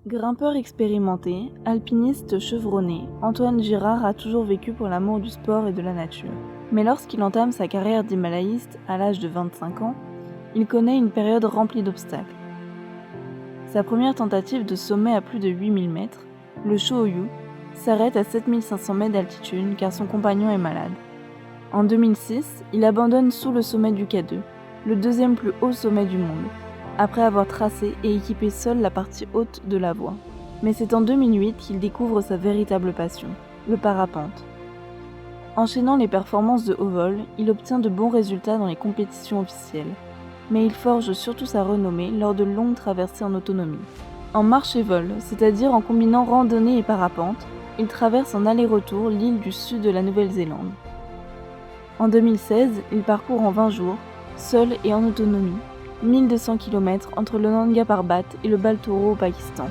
Grimpeur expérimenté, alpiniste chevronné, Antoine Girard a toujours vécu pour l'amour du sport et de la nature. Mais lorsqu'il entame sa carrière d'himalayiste à l'âge de 25 ans, il connaît une période remplie d'obstacles. Sa première tentative de sommet à plus de 8000 mètres, le Shōyu, s'arrête à 7500 mètres d'altitude car son compagnon est malade. En 2006, il abandonne sous le sommet du K2, le deuxième plus haut sommet du monde, après avoir tracé et équipé seul la partie haute de la voie. Mais c'est en 2008 qu'il découvre sa véritable passion, le parapente. Enchaînant les performances de haut vol, il obtient de bons résultats dans les compétitions officielles, mais il forge surtout sa renommée lors de longues traversées en autonomie. En marche et vol, c'est-à-dire en combinant randonnée et parapente, il traverse en aller-retour l'île du sud de la Nouvelle-Zélande. En 2016, il parcourt en 20 jours, seul et en autonomie, 1200 km entre le Nanga Parbat et le Baltoro au Pakistan.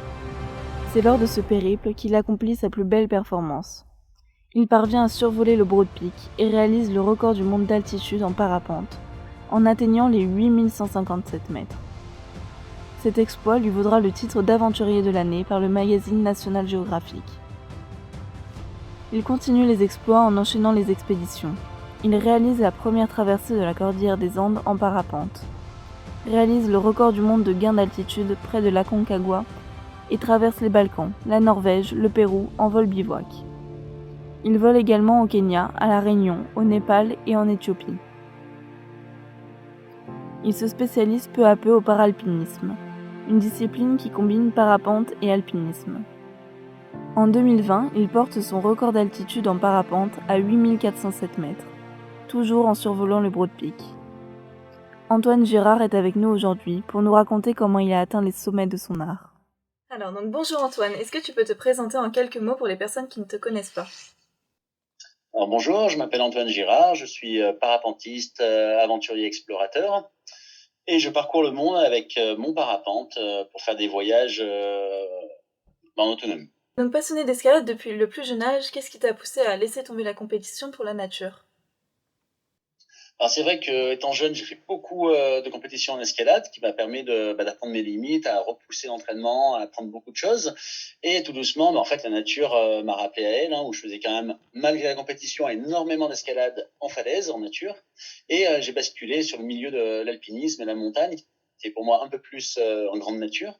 C'est lors de ce périple qu'il accomplit sa plus belle performance. Il parvient à survoler le Broad Peak et réalise le record du monde d'altitude en parapente, en atteignant les 8157 mètres. Cet exploit lui vaudra le titre d'aventurier de l'année par le magazine National Geographic. Il continue les exploits en enchaînant les expéditions. Il réalise la première traversée de la cordillère des Andes en parapente, réalise le record du monde de gain d'altitude près de l'Aconcagua et traverse les Balkans, la Norvège, le Pérou en vol bivouac. Il vole également au Kenya, à La Réunion, au Népal et en Éthiopie. Il se spécialise peu à peu au paralpinisme, une discipline qui combine parapente et alpinisme. En 2020, il porte son record d'altitude en parapente à 8407 mètres, toujours en survolant le Broad Peak. Antoine Girard est avec nous aujourd'hui pour nous raconter comment il a atteint les sommets de son art. Alors, bonjour Antoine, est-ce que tu peux te présenter en quelques mots pour les personnes qui ne te connaissent pas ? Alors bonjour, je m'appelle Antoine Girard, je suis parapentiste, aventurier explorateur et je parcours le monde avec mon parapente pour faire des voyages en autonomie. Donc passionné d'escalade depuis le plus jeune âge, qu'est-ce qui t'a poussé à laisser tomber la compétition pour la nature ? Alors c'est vrai que étant jeune, j'ai fait beaucoup de compétitions en escalade qui m'a permis d'apprendre mes limites, à repousser l'entraînement, à apprendre beaucoup de choses. Et tout doucement, en fait, la nature m'a rappelé à elle, où je faisais quand même, malgré la compétition, énormément d'escalade en falaise, en nature. Et j'ai basculé sur le milieu de l'alpinisme et la montagne, qui est pour moi un peu plus en grande nature.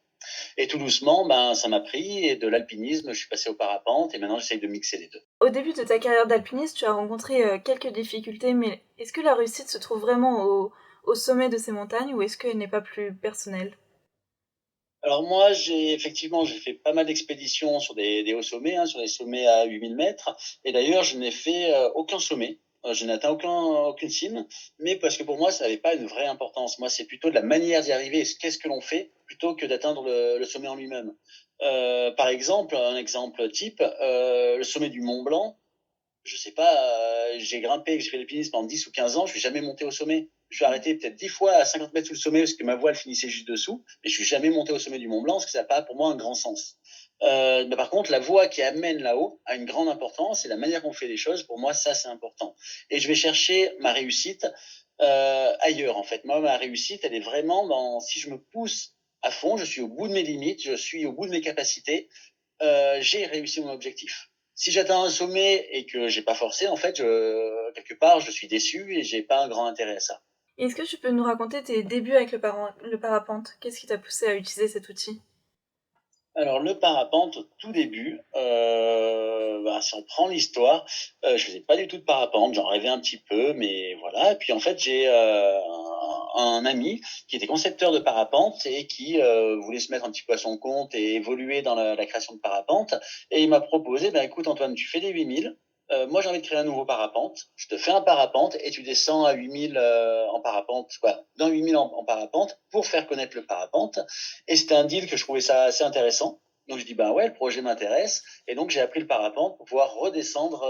Et tout doucement, ça m'a pris, et de l'alpinisme, je suis passé au parapente, et maintenant j'essaye de mixer les deux. Au début de ta carrière d'alpiniste, tu as rencontré quelques difficultés, mais est-ce que la réussite se trouve vraiment au sommet de ces montagnes ou est-ce qu'elle n'est pas plus personnelle ? Alors moi, j'ai fait pas mal d'expéditions sur des hauts sommets, sur des sommets à 8000 mètres. Et d'ailleurs, je n'ai fait aucun sommet. Je n'ai atteint aucune cime, mais parce que pour moi, ça n'avait pas une vraie importance. Moi, c'est plutôt de la manière d'y arriver, qu'est-ce que l'on fait, plutôt que d'atteindre le sommet en lui-même. Par exemple, un exemple type, le sommet du Mont Blanc. Je sais pas, j'ai grimpé, j'ai fait l'alpinisme pendant 10 ou 15 ans, je suis jamais monté au sommet. Je suis arrêté peut-être 10 fois à 50 mètres sous le sommet parce que ma voile finissait juste dessous, mais je suis jamais monté au sommet du Mont Blanc parce que ça n'a pas pour moi un grand sens. Mais par contre, la voie qui amène là-haut a une grande importance et la manière qu'on fait les choses, pour moi, ça c'est important. Et je vais chercher ma réussite ailleurs en fait. Moi, ma réussite, elle est vraiment dans si je me pousse à fond, je suis au bout de mes limites, je suis au bout de mes capacités, j'ai réussi mon objectif. Si j'atteins un sommet et que j'ai pas forcé, en fait, quelque part, je suis déçu et j'ai pas un grand intérêt à ça. Est-ce que tu peux nous raconter tes débuts avec le parapente ? Qu'est-ce qui t'a poussé à utiliser cet outil ? Alors le parapente au tout début, si on prend l'histoire, je faisais pas du tout de parapente, j'en rêvais un petit peu, mais voilà. Et puis en fait j'ai un ami qui était concepteur de parapente et qui voulait se mettre un petit peu à son compte et évoluer dans la création de parapente. Et il m'a proposé, écoute Antoine, tu fais des 8000. Moi j'ai envie de créer un nouveau parapente, je te fais un parapente et tu descends à 8000 en parapente, dans 8000 en parapente pour faire connaître le parapente. Et c'était un deal que je trouvais ça assez intéressant. Donc je dis ouais, le projet m'intéresse. Et donc j'ai appris le parapente pour pouvoir redescendre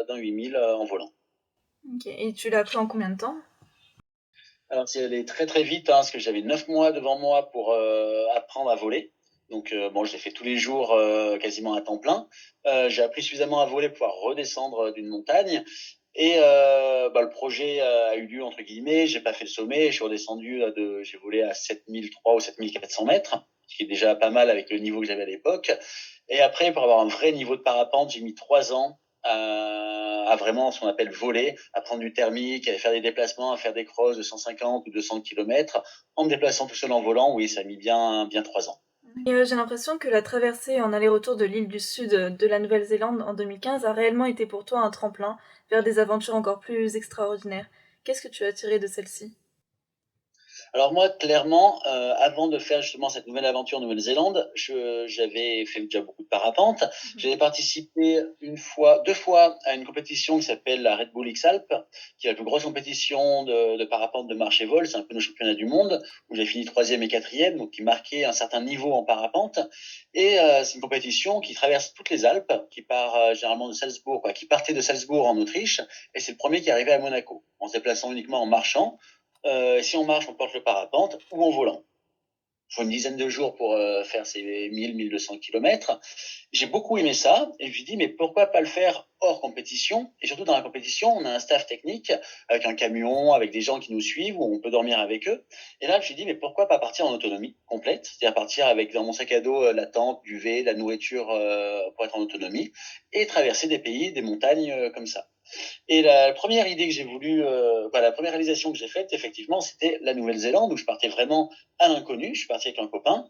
dans 8000 en volant. Ok, et tu l'as appris en combien de temps ? Alors c'est allé très très vite parce que j'avais 9 mois devant moi pour apprendre à voler. Donc je l'ai fait tous les jours quasiment à temps plein. J'ai appris suffisamment à voler pour pouvoir redescendre d'une montagne. Et le projet a eu lieu entre guillemets. J'ai pas fait le sommet. Je suis redescendu j'ai volé à 7003 ou 7400 mètres. ce qui est déjà pas mal avec le niveau que j'avais à l'époque. Et après, pour avoir un vrai niveau de parapente, j'ai mis 3 ans à vraiment ce qu'on appelle voler, à prendre du thermique, à faire des déplacements, à faire des crosses de 150 ou 200 km en me déplaçant tout seul en volant. Oui, ça a mis bien 3 ans. Et j'ai l'impression que la traversée en aller-retour de l'île du Sud de la Nouvelle-Zélande en 2015 a réellement été pour toi un tremplin vers des aventures encore plus extraordinaires. Qu'est-ce que tu as tiré de celle-ci? Alors moi, clairement, avant de faire justement cette nouvelle aventure en Nouvelle-Zélande, j'avais fait déjà beaucoup de parapente. J'avais participé 2 fois à une compétition qui s'appelle la Red Bull X-Alpes, qui est la plus grosse compétition de parapente de marche et vol. C'est un peu nos championnats du monde, où j'ai fini 3e et 4e, donc qui marquait un certain niveau en parapente. Et c'est une compétition qui traverse toutes les Alpes, qui part généralement de Salzbourg, qui partait de Salzbourg en Autriche, et c'est le premier qui arrivait à Monaco, en se déplaçant uniquement en marchant. Si on marche, on porte le parapente ou en volant. Il faut une dizaine de jours pour faire ces 1000-1200 km. J'ai beaucoup aimé ça et je me suis dit, mais pourquoi pas le faire hors compétition? Et surtout dans la compétition, on a un staff technique avec un camion, avec des gens qui nous suivent, où on peut dormir avec eux. Et là, je me suis dit, mais pourquoi pas partir en autonomie complète? C'est-à-dire partir avec dans mon sac à dos la tente, duvet, la nourriture pour être en autonomie et traverser des pays, des montagnes comme ça. Et la première idée que j'ai voulu, la première réalisation que j'ai faite, effectivement, c'était la Nouvelle-Zélande, où je partais vraiment à l'inconnu. Je suis parti avec un copain.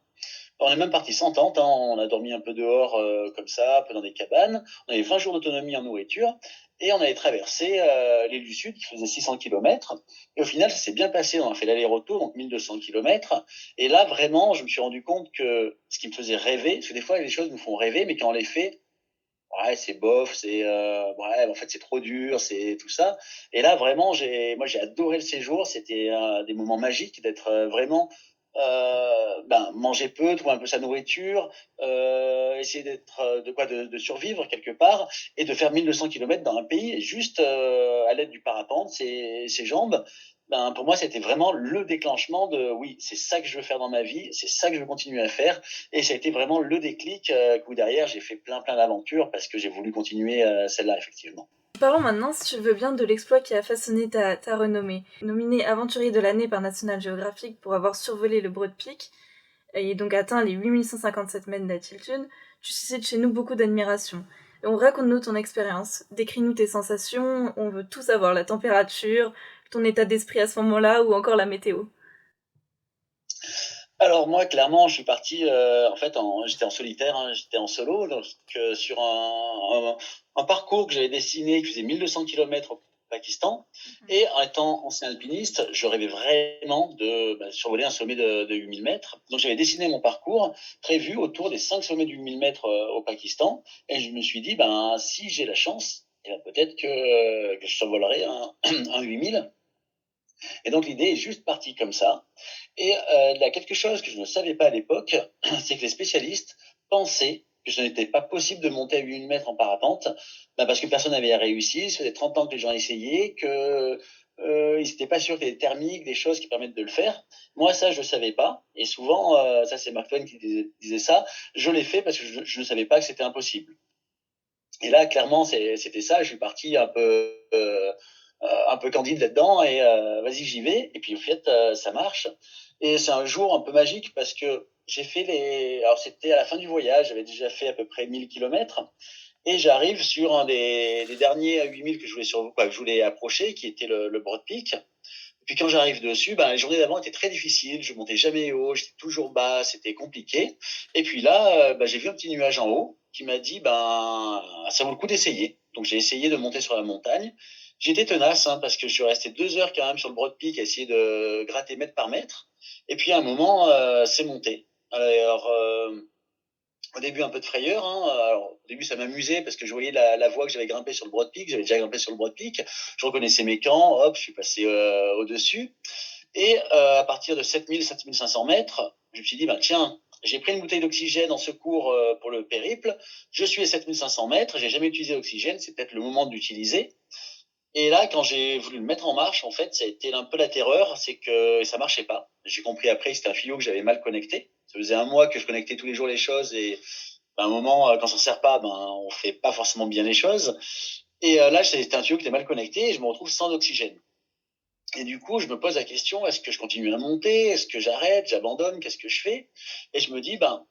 On est même parti sans tente, hein. On a dormi un peu dehors comme ça, un peu dans des cabanes. On avait 20 jours d'autonomie en nourriture. Et on avait traversé l'île du Sud, qui faisait 600 km. Et au final, ça s'est bien passé. On a fait l'aller-retour, donc 1200 km. Et là, vraiment, je me suis rendu compte que ce qui me faisait rêver, parce que des fois, les choses nous font rêver, mais quand on les fait, ouais, c'est bof, ouais, en fait c'est trop dur, c'est tout ça. Et là vraiment, j'ai adoré le séjour. C'était des moments magiques d'être vraiment manger peu, trouver un peu sa nourriture, essayer d'être de survivre quelque part et de faire 1200 km dans un pays juste à l'aide du parapente, ses jambes. Pour moi, c'était vraiment le déclenchement de oui, c'est ça que je veux faire dans ma vie, c'est ça que je veux continuer à faire. Et ça a été vraiment le déclic où derrière, j'ai fait plein d'aventures parce que j'ai voulu continuer celle-là, effectivement. Parlons maintenant, si tu le veux bien, de l'exploit qui a façonné ta renommée. Nominé aventurier de l'année par National Geographic pour avoir survolé le Broad Peak, et donc atteint les 8157 mètres d'altitude, tu suscites chez nous beaucoup d'admiration. Donc raconte-nous ton expérience, décris-nous tes sensations, on veut tout savoir, la température, ton état d'esprit à ce moment-là ou encore la météo. Alors moi, clairement, je suis parti, en fait, j'étais en solitaire, hein, j'étais en solo, donc sur un parcours que j'avais dessiné, qui faisait 1200 km au Pakistan. Et en étant ancien alpiniste, je rêvais vraiment de survoler un sommet de 8000 mètres. Donc j'avais dessiné mon parcours prévu autour des 5 sommets de 8000 mètres au Pakistan. Et je me suis dit, si j'ai la chance, peut-être que je survolerai un 8000. Et donc l'idée est juste partie comme ça. Et il y a quelque chose que je ne savais pas à l'époque, c'est que les spécialistes pensaient que ce n'était pas possible de monter à 8000 mètres en parapente, parce que personne n'avait réussi, ça faisait 30 ans que les gens essayaient, que ils n'étaient pas sûrs qu'il y ait des thermiques, des choses qui permettent de le faire. Moi, ça, je ne savais pas. Et souvent, ça c'est Mark Twain qui disait ça, je l'ai fait parce que je ne savais pas que c'était impossible. Et là, clairement, c'était ça. Je suis parti un peu candide là-dedans et vas-y, j'y vais. Et puis, en fait, ça marche. Et c'est un jour un peu magique parce que j'ai fait alors, c'était à la fin du voyage. J'avais déjà fait à peu près 1000 km. Et j'arrive sur un des derniers à 8000 que je voulais approcher, qui était le Broad Peak. Et puis quand j'arrive dessus, les journées d'avant étaient très difficiles. Je montais jamais haut, j'étais toujours bas, c'était compliqué. Et puis là, j'ai vu un petit nuage en haut qui m'a dit, ça vaut le coup d'essayer. Donc j'ai essayé de monter sur la montagne. J'étais tenace parce que je suis resté 2 heures quand même sur le Broad Peak à essayer de gratter mètre par mètre. Et puis à un moment, c'est monté. Alors, au début un peu de frayeur. Alors, au début ça m'amusait parce que je voyais la voie que j'avais grimpée sur le Broad Peak. J'avais déjà grimpé sur le Broad Peak. Je reconnaissais mes camps. Hop, je suis passé au-dessus. Et à partir de 7000-7500 mètres, je me suis dit, tiens, j'ai pris une bouteille d'oxygène en secours pour le périple. Je suis à 7500 mètres. J'ai jamais utilisé l'oxygène. C'est peut-être le moment de l'utiliser. Et là, quand j'ai voulu le mettre en marche, en fait, ça a été un peu la terreur, c'est que ça marchait pas. J'ai compris après que c'était un tuyau que j'avais mal connecté. Ça faisait un mois que je connectais tous les jours les choses et à un moment, quand ça ne sert pas, on fait pas forcément bien les choses. Et là, c'était un tuyau qui était mal connecté et je me retrouve sans oxygène. Et du coup, je me pose la question, est-ce que je continue à monter? Est-ce que j'arrête? J'abandonne? Qu'est-ce que je fais? Et je me dis, ben,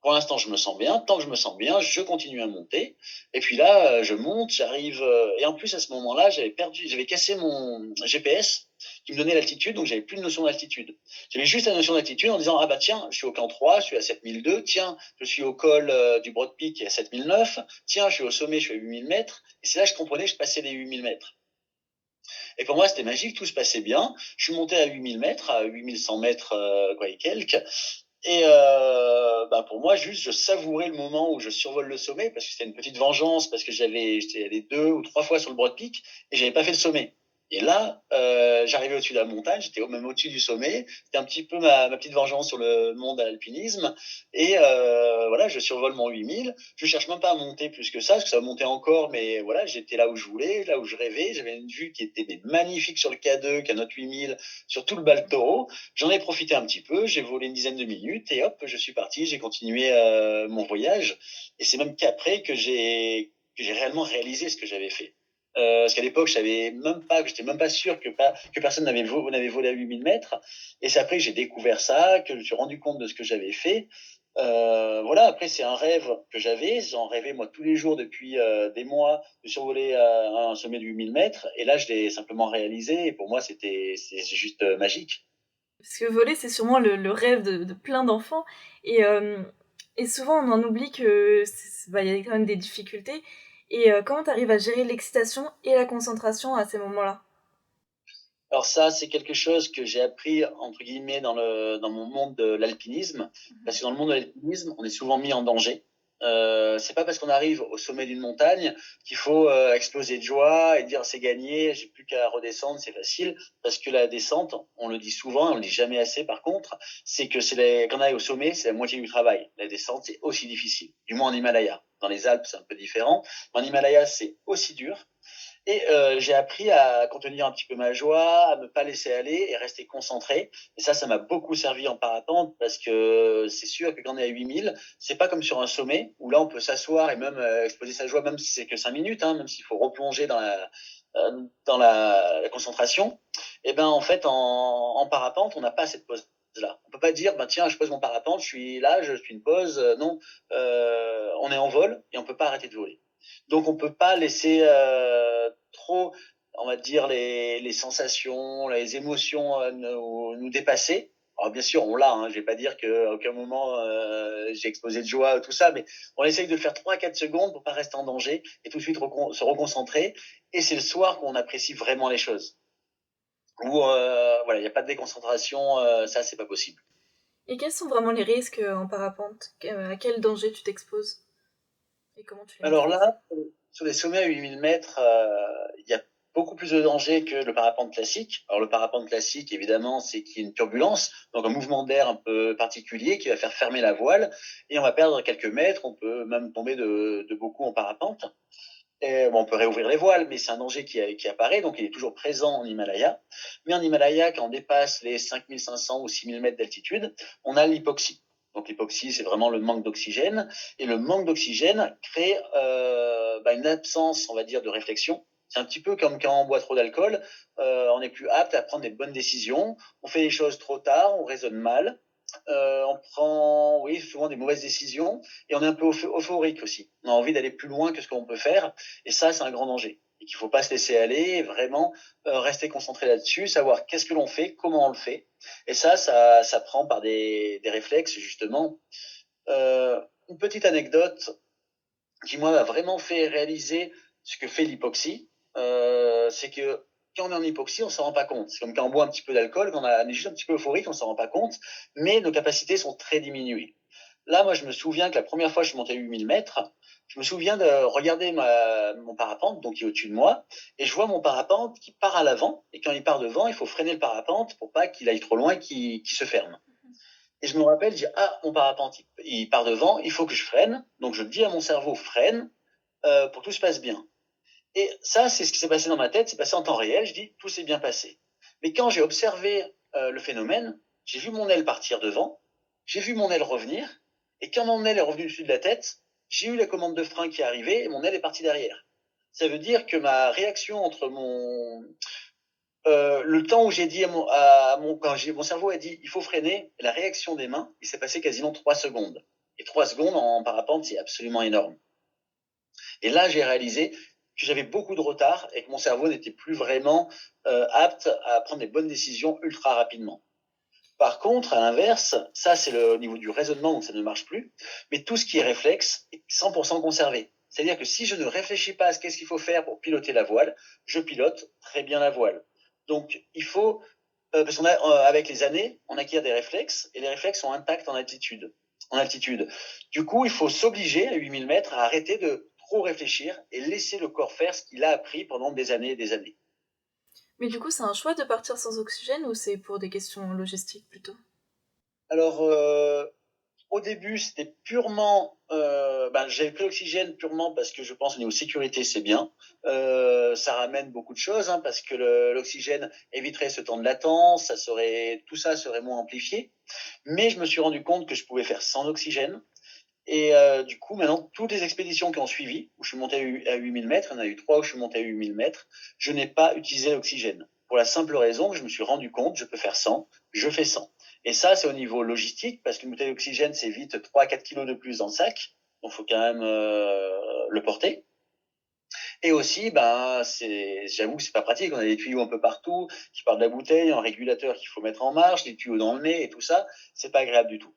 pour l'instant, je me sens bien. Tant que je me sens bien, je continue à monter. Et puis là, je monte, j'arrive. Et en plus, à ce moment-là, j'avais cassé mon GPS qui me donnait l'altitude, donc j'avais plus de notion d'altitude. J'avais juste la notion d'altitude en disant, ah bah tiens, je suis au camp 3, je suis à 7002. Tiens, je suis au col du Broad Peak qui est à 7009. Tiens, je suis au sommet, je suis à 8000 mètres. Et c'est là que je comprenais que je passais les 8000 mètres. Et pour moi, c'était magique, tout se passait bien. Je suis monté à 8000 mètres, à 8100 mètres, quoi et quelques. Et bah pour moi, juste, je savourais le moment où je survole le sommet parce que c'était une petite vengeance, parce que j'étais allé 2 ou 3 fois sur le Broad Peak et j'avais pas fait le sommet. Et là, j'arrivais au-dessus de la montagne, j'étais même au-dessus du sommet. C'était un petit peu ma petite vengeance sur le monde à l'alpinisme. Et voilà, je survole mon 8000. Je cherche même pas à monter plus que ça, parce que ça va monter encore, mais voilà, j'étais là où je voulais, là où je rêvais. J'avais une vue qui était magnifique sur le K2, K9 8000, sur tout le Bal Toro. J'en ai profité un petit peu, j'ai volé une dizaine de minutes et hop, je suis parti, j'ai continué mon voyage. Et c'est même qu'après que j'ai réellement réalisé ce que j'avais fait. Parce qu'à l'époque, je savais même pas, que j'étais même pas sûr que personne n'avait volé à 8000 mètres. Et c'est après que j'ai découvert ça, que je me suis rendu compte de ce que j'avais fait. Voilà, après, c'est un rêve que j'avais. J'en rêvais, moi, tous les jours depuis des mois de survoler un sommet de 8000 mètres. Et là, je l'ai simplement réalisé. Et pour moi, c'est juste magique. Parce que voler, c'est sûrement le rêve de plein d'enfants. Et, euh, et souvent, on en oublie que bah, y a quand même des difficultés. Et comment tu arrives à gérer l'excitation et la concentration à ces moments-là? Alors ça, c'est quelque chose que j'ai appris, entre guillemets, dans mon monde de l'alpinisme. Parce que dans le monde de l'alpinisme, on est souvent mis en danger. C'est pas parce qu'on arrive au sommet d'une montagne qu'il faut exploser de joie et dire c'est gagné, j'ai plus qu'à redescendre, c'est facile. Parce que la descente, on le dit souvent, on le dit jamais assez par contre, c'est que quand on arrive au sommet, c'est la moitié du travail. La descente, c'est aussi difficile. Du moins en Himalaya. Dans les Alpes, c'est un peu différent. En Himalaya, c'est aussi dur. Et j'ai appris à contenir un petit peu ma joie, à ne pas laisser aller et rester concentré. Et ça m'a beaucoup servi en parapente parce que c'est sûr que quand on est à 8000, c'est pas comme sur un sommet où là on peut s'asseoir et même exposer sa joie, même si c'est que 5 minutes, hein, même s'il faut replonger dans la concentration. Et ben en fait en parapente, on n'a pas cette pause là. On peut pas dire bah tiens je pose mon parapente, je suis là, je suis une pause. Non, on est en vol et on peut pas arrêter de voler. Donc on peut pas laisser trop, on va dire, les sensations, les émotions nous dépasser. Alors bien sûr, on l'a, hein, je vais pas dire qu'à aucun moment j'ai explosé de joie, tout ça, mais on essaye de le faire 3 à 4 secondes pour pas rester en danger et tout de suite se reconcentrer. Et c'est le soir qu'on apprécie vraiment les choses. Où voilà, il n'y a pas de déconcentration, ça c'est pas possible. Et quels sont vraiment les risques en parapente? À quel danger tu t'exposes? Et comment tu les Alors maîtrises? là, sur les sommets à 8000 mètres, il y a beaucoup plus de danger que le parapente classique. Alors le parapente classique, évidemment, c'est qu'il y a une turbulence, donc un mouvement d'air un peu particulier qui va faire fermer la voile et on va perdre quelques mètres, on peut même tomber de beaucoup en parapente. Et, bon, on peut réouvrir les voiles, mais c'est un danger qui apparaît, donc il est toujours présent en Himalaya. Mais en Himalaya, quand on dépasse les 5500 ou 6000 mètres d'altitude, on a l'hypoxie. Donc l'hypoxie, c'est vraiment le manque d'oxygène. Et le manque d'oxygène crée une absence, on va dire, de réflexion. C'est un petit peu comme quand on boit trop d'alcool, on est plus apte à prendre des bonnes décisions. On fait les choses trop tard, on raisonne mal. On prend, oui, souvent des mauvaises décisions et on est un peu euphorique aussi. On a envie d'aller plus loin que ce qu'on peut faire et ça, c'est un grand danger. Et qu'il ne faut pas se laisser aller et vraiment rester concentré là-dessus, savoir qu'est-ce que l'on fait, comment on le fait. Et ça prend par des réflexes, justement. Une petite anecdote qui, moi, m'a vraiment fait réaliser ce que fait l'hypoxie, c'est que quand on est en hypoxie, on ne s'en rend pas compte. C'est comme quand on boit un petit peu d'alcool, quand on est juste un petit peu euphorique, on ne s'en rend pas compte, mais nos capacités sont très diminuées. Là, moi, je me souviens que la première fois que je suis monté à 8000 mètres, je me souviens de regarder mon parapente, donc qui est au-dessus de moi, et je vois mon parapente qui part à l'avant, et quand il part devant, il faut freiner le parapente pour pas qu'il aille trop loin et qu'il se ferme. Et je me rappelle, je dis, ah, mon parapente, il part devant, il faut que je freine. Donc je dis à mon cerveau, freine, pour que tout se passe bien. Et ça, c'est ce qui s'est passé dans ma tête, c'est passé en temps réel, je dis, tout s'est bien passé. Mais quand j'ai observé le phénomène, j'ai vu mon aile partir devant, j'ai vu mon aile revenir, et quand mon aile est revenue dessus de la tête, j'ai eu la commande de frein qui est arrivée, et mon aile est partie derrière. Ça veut dire que ma réaction entre Le temps où j'ai dit mon cerveau a dit il faut freiner, la réaction des mains, il s'est passé quasiment 3 secondes. Et 3 secondes en parapente, c'est absolument énorme. Et là, j'ai réalisé que j'avais beaucoup de retard et que mon cerveau n'était plus vraiment apte à prendre des bonnes décisions ultra rapidement. Par contre, à l'inverse, ça c'est au niveau du raisonnement, donc ça ne marche plus, mais tout ce qui est réflexe est 100% conservé. C'est-à-dire que si je ne réfléchis pas à ce qu'est-ce qu'il faut faire pour piloter la voile, je pilote très bien la voile. Donc il faut, parce qu'on a, avec les années, on acquiert des réflexes, et les réflexes sont intacts en altitude. Du coup, il faut s'obliger à 8000 mètres à arrêter de trop réfléchir et laisser le corps faire ce qu'il a appris pendant des années et des années. Mais du coup, c'est un choix de partir sans oxygène ou c'est pour des questions logistiques plutôt? Alors, au début, c'était purement, j'avais pris l'oxygène purement parce que je pense au niveau sécurité, c'est bien. Ça ramène beaucoup de choses, hein, parce que l'oxygène éviterait ce temps de latence, tout ça serait moins amplifié. Mais je me suis rendu compte que je pouvais faire sans oxygène. Et du coup, maintenant, toutes les expéditions qui ont suivi, où je suis monté à 8000 mètres, il y en a eu 3 où je suis monté à 8000 mètres, je n'ai pas utilisé l'oxygène. Pour la simple raison que je me suis rendu compte, je peux faire 100, je fais 100. Et ça, c'est au niveau logistique, parce qu'une bouteille d'oxygène, c'est vite 3 à 4 kilos de plus dans le sac, donc il faut quand même le porter. Et aussi, j'avoue que c'est pas pratique, on a des tuyaux un peu partout, qui partent de la bouteille, un régulateur qu'il faut mettre en marche, des tuyaux dans le nez et tout ça, c'est pas agréable du tout.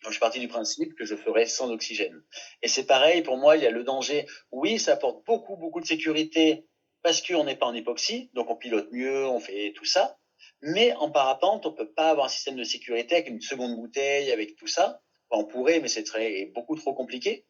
Donc, je suis parti du principe que je ferais sans oxygène. Et c'est pareil, pour moi, il y a le danger. Oui, ça apporte beaucoup, beaucoup de sécurité parce qu'on n'est pas en hypoxie, donc on pilote mieux, on fait tout ça. Mais en parapente, on ne peut pas avoir un système de sécurité avec une seconde bouteille, avec tout ça. Enfin, on pourrait, mais c'est beaucoup trop compliqué.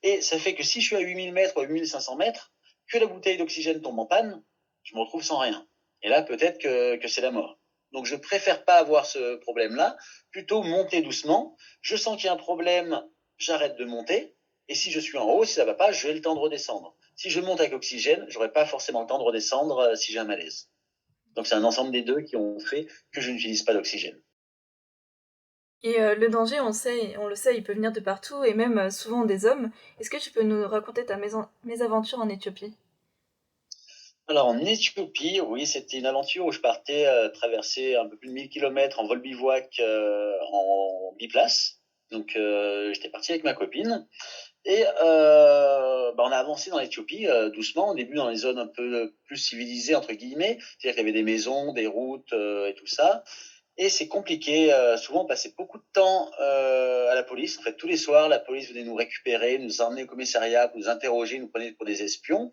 Et ça fait que si je suis à 8000 mètres ou à 8500 mètres, que la bouteille d'oxygène tombe en panne, je me retrouve sans rien. Et là, peut-être que c'est la mort. Donc, je préfère pas avoir ce problème-là, plutôt monter doucement. Je sens qu'il y a un problème, j'arrête de monter. Et si je suis en haut, si ça va pas, j'ai le temps de redescendre. Si je monte avec oxygène, j'aurai pas forcément le temps de redescendre si j'ai un malaise. Donc, c'est un ensemble des deux qui ont fait que je n'utilise pas d'oxygène. Et le danger, on le sait, il peut venir de partout et même souvent des hommes. Est-ce que tu peux nous raconter ta mésaventure en Éthiopie? Alors en Éthiopie, oui, c'était une aventure où je partais traverser un peu plus de 1000 km en vol bivouac en biplace. Donc j'étais parti avec ma copine et on a avancé dans l'Éthiopie doucement, au début dans les zones un peu plus civilisées entre guillemets, c'est-à-dire qu'il y avait des maisons, des routes et tout ça. Et c'est compliqué, souvent on passait beaucoup de temps à la police. En fait, tous les soirs, la police venait nous récupérer, nous emmener au commissariat, nous interroger, nous prenait pour des espions.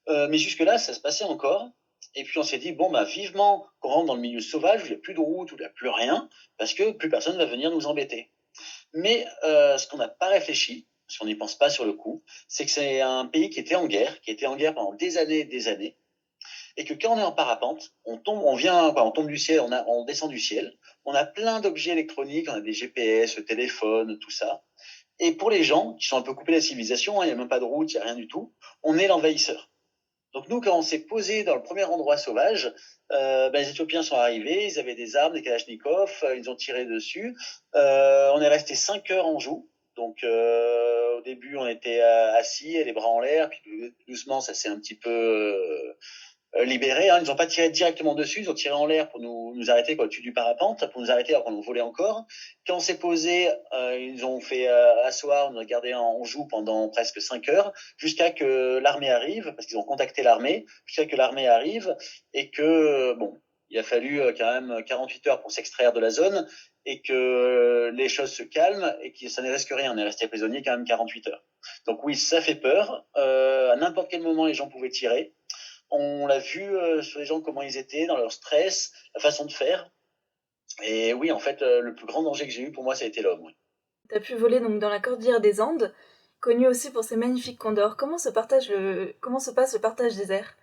Mais jusque-là, ça se passait encore. Et puis on s'est dit, bon, vivement qu'on rentre dans le milieu sauvage où il n'y a plus de route, où il n'y a plus rien, parce que plus personne ne va venir nous embêter. Mais ce qu'on n'a pas réfléchi, parce qu'on n'y pense pas sur le coup, c'est que c'est un pays qui était en guerre, qui était en guerre pendant des années et des années, et que quand on est en parapente, on tombe du ciel, on descend du ciel, on a plein d'objets électroniques, on a des GPS, le téléphone, tout ça. Et pour les gens qui sont un peu coupés de la civilisation, il n'y a même pas de route, il n'y a rien du tout, on est l'envahisseur. Donc nous, quand on s'est posé dans le premier endroit sauvage, les Éthiopiens sont arrivés, ils avaient des armes, des kalachnikovs, ils ont tiré dessus. On est resté 5 heures en joue. Donc au début, on était assis, les bras en l'air, puis doucement, ça s'est un petit peu libérés. Hein. Ils n'ont pas tiré directement dessus, ils ont tiré en l'air pour nous arrêter au-dessus du parapente, pour nous arrêter alors qu'on nous volait encore. Quand on s'est posé, ils ont fait asseoir, nous regarder en joue pendant presque 5 heures, jusqu'à que l'armée arrive, parce qu'ils ont contacté l'armée, jusqu'à que l'armée arrive, et que, il a fallu quand même 48 heures pour s'extraire de la zone, et que les choses se calment, et que ça ne reste que rien. On est resté prisonnier quand même 48 heures. Donc oui, ça fait peur. À n'importe quel moment, les gens pouvaient tirer. On l'a vu sur les gens, comment ils étaient, dans leur stress, la façon de faire. Et oui, en fait, le plus grand danger que j'ai eu pour moi, ça a été l'homme. Oui. Tu as pu voler donc dans la cordillère des Andes, connue aussi pour ses magnifiques condors. Comment se passe le partage des airs?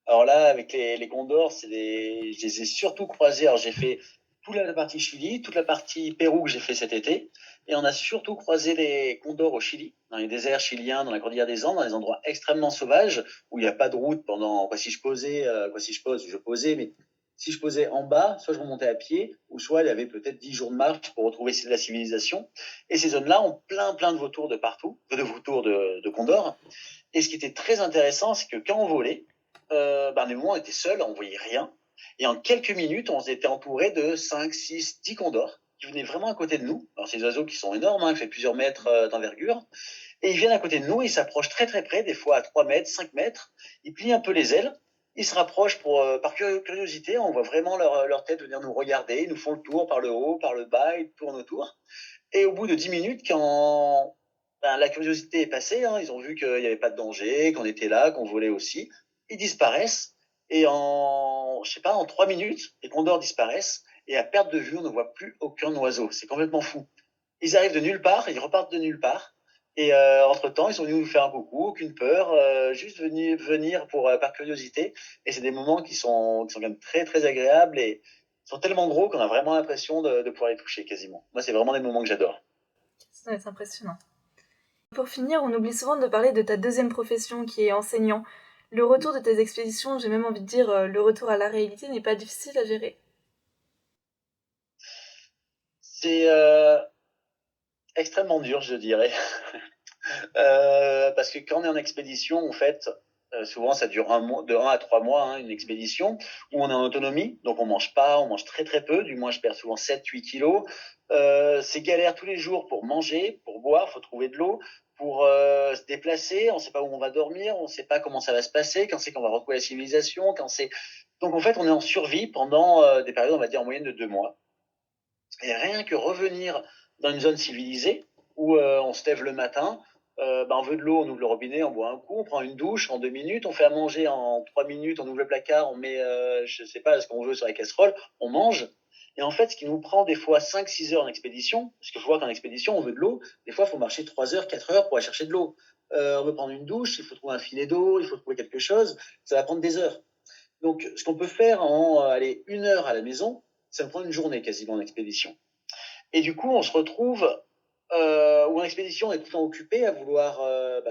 Alors là, avec les condors, je les ai surtout croisés. Alors j'ai fait toute la partie Chili, toute la partie Pérou que j'ai fait cet été. Et on a surtout croisé les condors au Chili, dans les déserts chiliens, dans la cordillère des Andes, dans des endroits extrêmement sauvages, où il n'y a pas de route pendant, je posais, mais si je posais en bas, soit je remontais à pied, ou soit il y avait peut-être 10 jours de marche pour retrouver la civilisation. Et ces zones-là ont plein, plein de vautours de partout, de vautours de condors. Et ce qui était très intéressant, c'est que quand on volait, des moments, on était seuls, on voyait rien. Et en quelques minutes, on était entouré de 5, 6, 10 condors qui venaient vraiment à côté de nous. Alors, ces oiseaux qui sont énormes, qui fait plusieurs mètres d'envergure. Et ils viennent à côté de nous, ils s'approchent très très près, des fois à 3 mètres, 5 mètres. Ils plient un peu les ailes. Ils se rapprochent par curiosité. On voit vraiment leur tête venir nous regarder. Ils nous font le tour par le haut, par le bas. Ils tournent autour. Et au bout de 10 minutes, quand la curiosité est passée, ils ont vu qu'il n'y avait pas de danger, qu'on était là, qu'on volait aussi, ils disparaissent. Et en 3 minutes, les condors disparaissent. Et à perte de vue, on ne voit plus aucun oiseau. C'est complètement fou. Ils arrivent de nulle part, ils repartent de nulle part. Et entre-temps, ils sont venus nous faire un coucou, aucune peur, juste venir par curiosité. Et c'est des moments qui sont quand même très très agréables et sont tellement gros qu'on a vraiment l'impression de pouvoir les toucher quasiment. Moi, c'est vraiment des moments que j'adore. Ça doit être impressionnant. Pour finir, on oublie souvent de parler de ta deuxième profession qui est enseignant. Le retour de tes expéditions, j'ai même envie de dire le retour à la réalité, n'est pas difficile à gérer. C'est extrêmement dur, je dirais. Parce que quand on est en expédition, en fait, souvent ça dure de 1 à 3 mois, une expédition, où on est en autonomie, donc on mange pas, on mange très très peu, du moins je perds souvent 7-8 kilos. C'est galère tous les jours pour manger, pour boire, faut trouver de l'eau, pour se déplacer, on sait pas où on va dormir, on sait pas comment ça va se passer, quand c'est qu'on va retrouver la civilisation, quand c'est... Donc en fait on est en survie pendant des périodes, on va dire en moyenne de 2 mois. Et rien que revenir dans une zone civilisée, où on se lève le matin, on veut de l'eau, on ouvre le robinet, on boit un coup, on prend une douche en 2 minutes, on fait à manger en 3 minutes, on ouvre le placard, on met, je sais pas, ce qu'on veut sur la casserole, on mange. Et en fait, ce qui nous prend des fois 5-6 heures en expédition, parce qu'il faut voir qu'en expédition, on veut de l'eau, des fois, il faut marcher 3 heures, 4 heures pour aller chercher de l'eau. On veut prendre une douche, il faut trouver un filet d'eau, il faut trouver quelque chose, ça va prendre des heures. Donc, ce qu'on peut faire en 1 heure à la maison, ça me prend une journée quasiment en expédition. Et du coup, on se retrouve où en expédition, on est tout le temps occupé à vouloir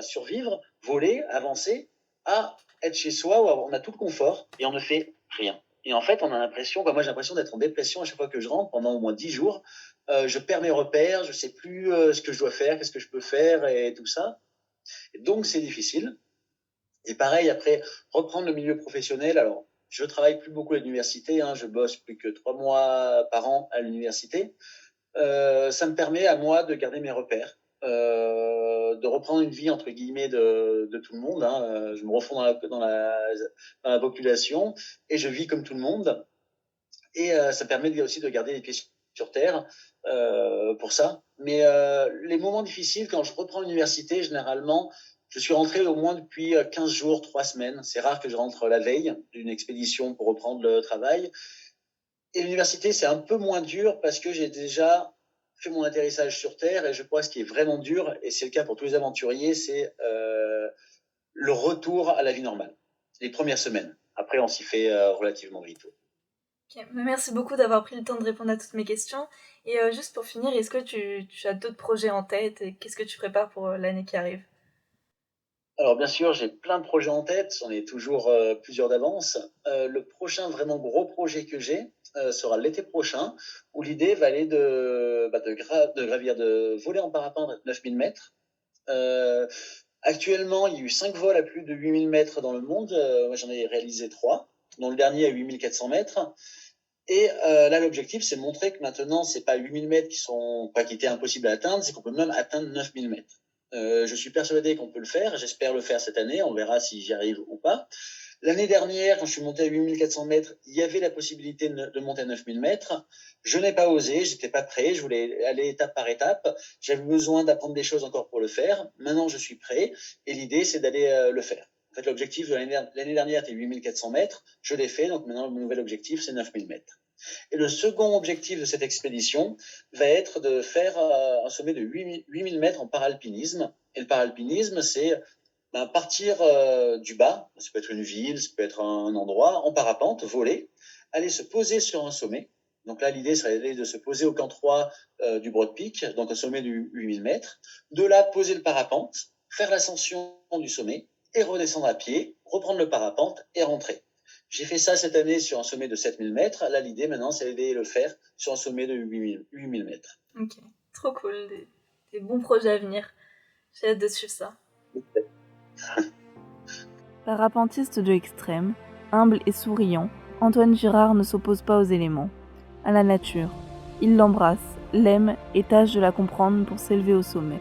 survivre, voler, avancer, à être chez soi où on a tout le confort et on ne fait rien. Et en fait, on a l'impression, moi j'ai l'impression d'être en dépression à chaque fois que je rentre pendant au moins 10 jours. Je perds mes repères, je ne sais plus ce que je dois faire, qu'est-ce que je peux faire et tout ça. Et donc c'est difficile. Et pareil, après, reprendre le milieu professionnel. Alors, je travaille plus beaucoup à l'université, je bosse plus que 3 mois par an à l'université. Ça me permet à moi de garder mes repères, de reprendre une vie entre guillemets de tout le monde. Je me refonds dans la population et je vis comme tout le monde. Et ça permet aussi de garder les pieds sur terre pour ça. Mais les moments difficiles, quand je reprends l'université, généralement, je suis rentré au moins depuis 15 jours, 3 semaines. C'est rare que je rentre la veille d'une expédition pour reprendre le travail. Et l'université, c'est un peu moins dur parce que j'ai déjà fait mon atterrissage sur Terre et je crois que ce qui est vraiment dur, et c'est le cas pour tous les aventuriers, c'est le retour à la vie normale. Les premières semaines. Après, on s'y fait relativement vite. Okay. Merci beaucoup d'avoir pris le temps de répondre à toutes mes questions. Et juste pour finir, est-ce que tu as d'autres projets en tête et qu'est-ce que tu prépares pour l'année qui arrive? Alors bien sûr, j'ai plein de projets en tête, j'en ai toujours plusieurs d'avance. Le prochain vraiment gros projet que j'ai sera l'été prochain, où l'idée va aller de gravir, de voler en parapente à 9000 mètres. Actuellement, il y a eu 5 vols à plus de 8000 mètres dans le monde. Moi, j'en ai réalisé 3, dont le dernier à 8400 mètres. Et là, l'objectif, c'est de montrer que maintenant, c'est pas 8000 mètres qui étaient impossibles à atteindre, c'est qu'on peut même atteindre 9000 mètres. Je suis persuadé qu'on peut le faire. J'espère le faire cette année. On verra si j'y arrive ou pas. L'année dernière, quand je suis monté à 8400 mètres, il y avait la possibilité de monter à 9000 mètres. Je n'ai pas osé, j'étais pas prêt, je voulais aller étape par étape. J'avais besoin d'apprendre des choses encore pour le faire. Maintenant, je suis prêt et l'idée, c'est d'aller le faire. En fait, l'objectif de l'année dernière était 8400 mètres. Je l'ai fait, donc maintenant, mon nouvel objectif, c'est 9000 mètres. Et le second objectif de cette expédition va être de faire un sommet de 8000 mètres en paralpinisme. Et le paralpinisme, c'est partir du bas, ça peut être une ville, ça peut être un endroit, en parapente, voler, aller se poser sur un sommet. Donc là, l'idée serait de se poser au camp 3 du Broad Peak, donc au sommet du 8000 mètres. De là, poser le parapente, faire l'ascension du sommet et redescendre à pied, reprendre le parapente et rentrer. J'ai fait ça cette année sur un sommet de 7000 mètres. Là, l'idée maintenant, c'est d'aller le faire sur un sommet de 8000 mètres. Ok, trop cool, des bons projets à venir. J'ai hâte de suivre ça. Parapentiste de l'extrême, humble et souriant, Antoine Girard ne s'oppose pas aux éléments, à la nature. Il l'embrasse, l'aime et tâche de la comprendre pour s'élever au sommet.